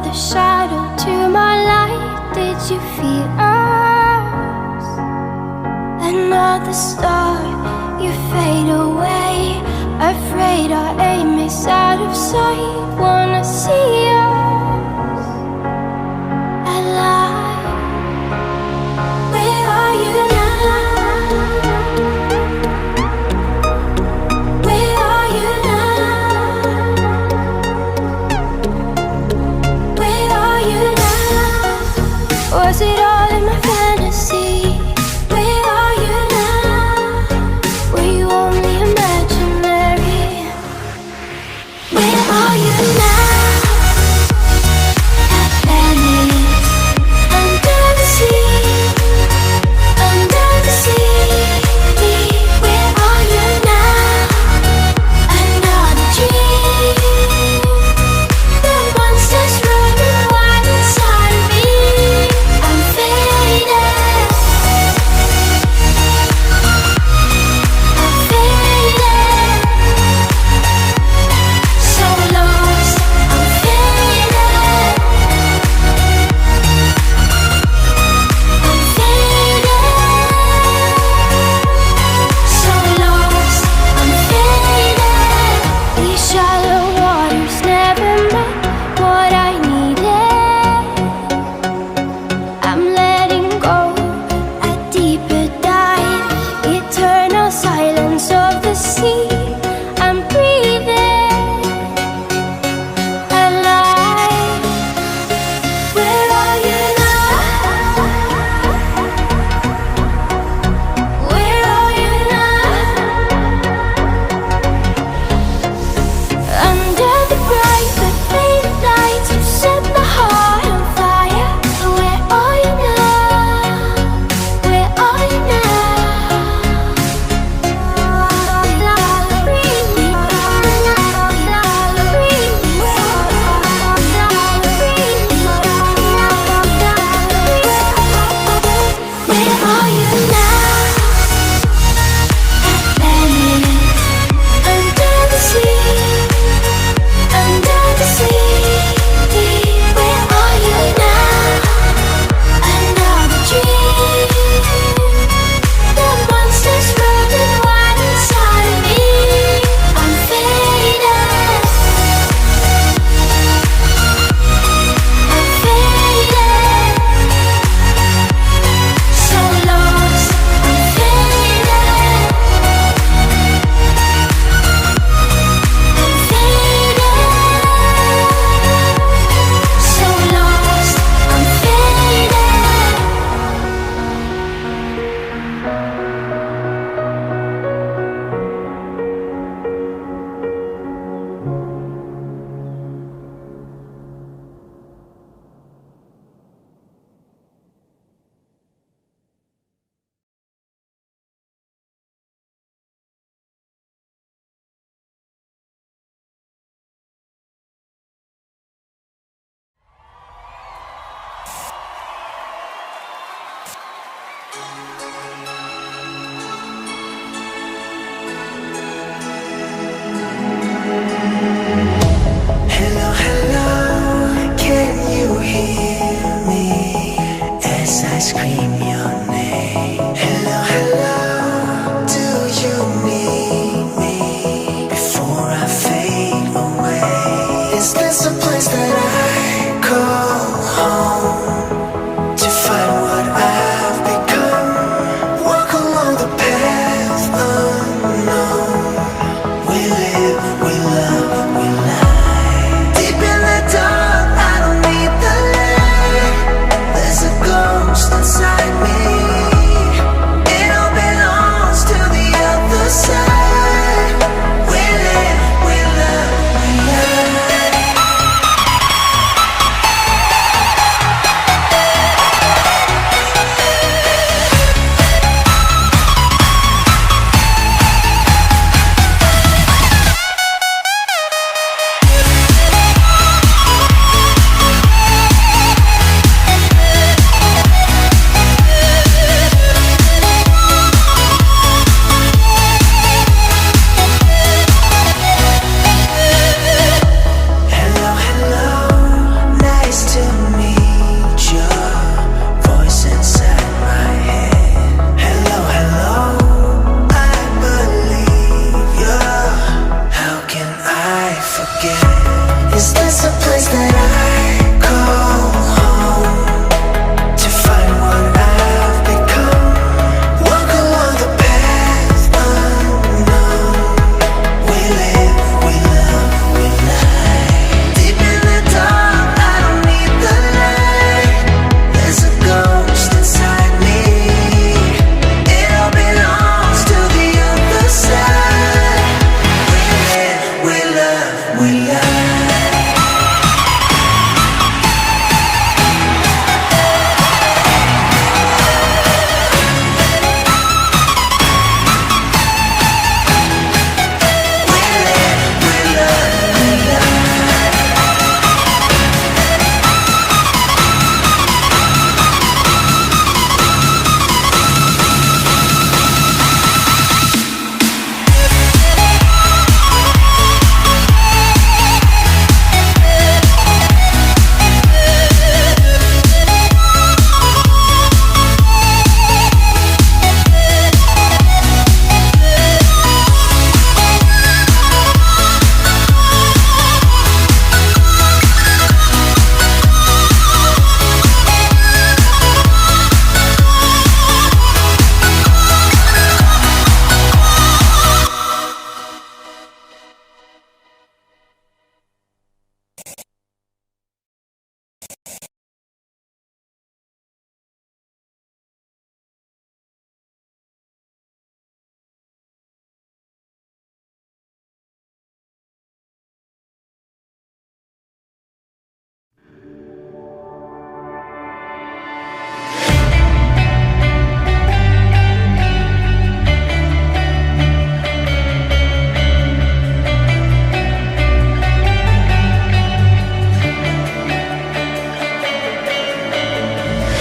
another shadow to my light. Did you feel us? Another star, you fade away. Afraid our aim is out of sight. Wanna see us alive. Where are you now? Where are you now? Where are you now? Was it all in my fantasy? Where are you now? Were you only imaginary? Where are you now? Atlantis, under the sea, under the sea. Where are you now? Another dream. The monsters running wild inside of me. I'm faded. I'm faded. So lost. I'm faded. I'm faded. So lost. I'm faded. These shallow waters never met what I needed. I'm letting go a deeper dive. Eternal silence of the sea. I'm breathing alive. Where are you now? Where are you now? Under the bright but faded lights, you set my heart on fire. Where are you now? Where are you Where are you now? Atlantis, under the sea, under the sea. Where are you now? Another dream. The monsters running wild inside of me. I'm faded. I'm faded. So lost. I'm faded. I'm faded. So lost. I'm faded. Hello, hello, can you hear me as I scream your name? Hello, hello, do you need me before I fade away? Is this a place that I call home to find what I've become?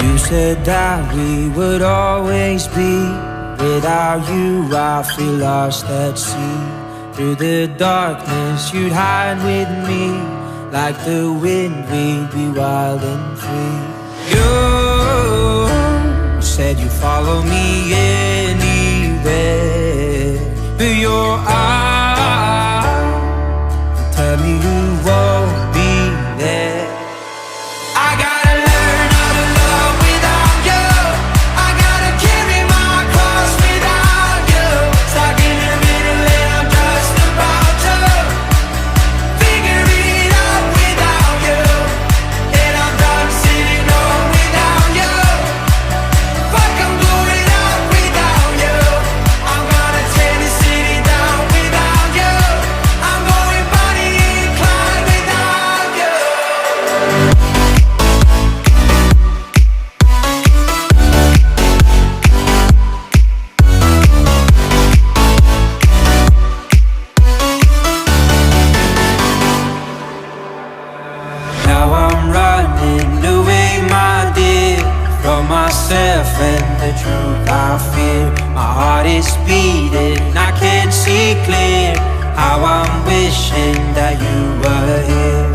You said that we would always be. Without you I feel lost at sea. Through the darkness you'd hide with me. Like the wind we'd be wild and free. You said you'd follow me anywhere. But your eyes tell me you won't be there. I gotta learn how to love without you. I gotta carry my cross without you. Stuck in the middle and I'm just about to figure it out without you. And I'm done sitting home without you. Fuck, I'm going out without you. I'm gonna tear the city down without you. I'm going Bonnie and Clyde without you. Now I'm running away, my dear, from myself and the truth I fear. My heart is beating, I can't see clear. How I'm wishing that you were here.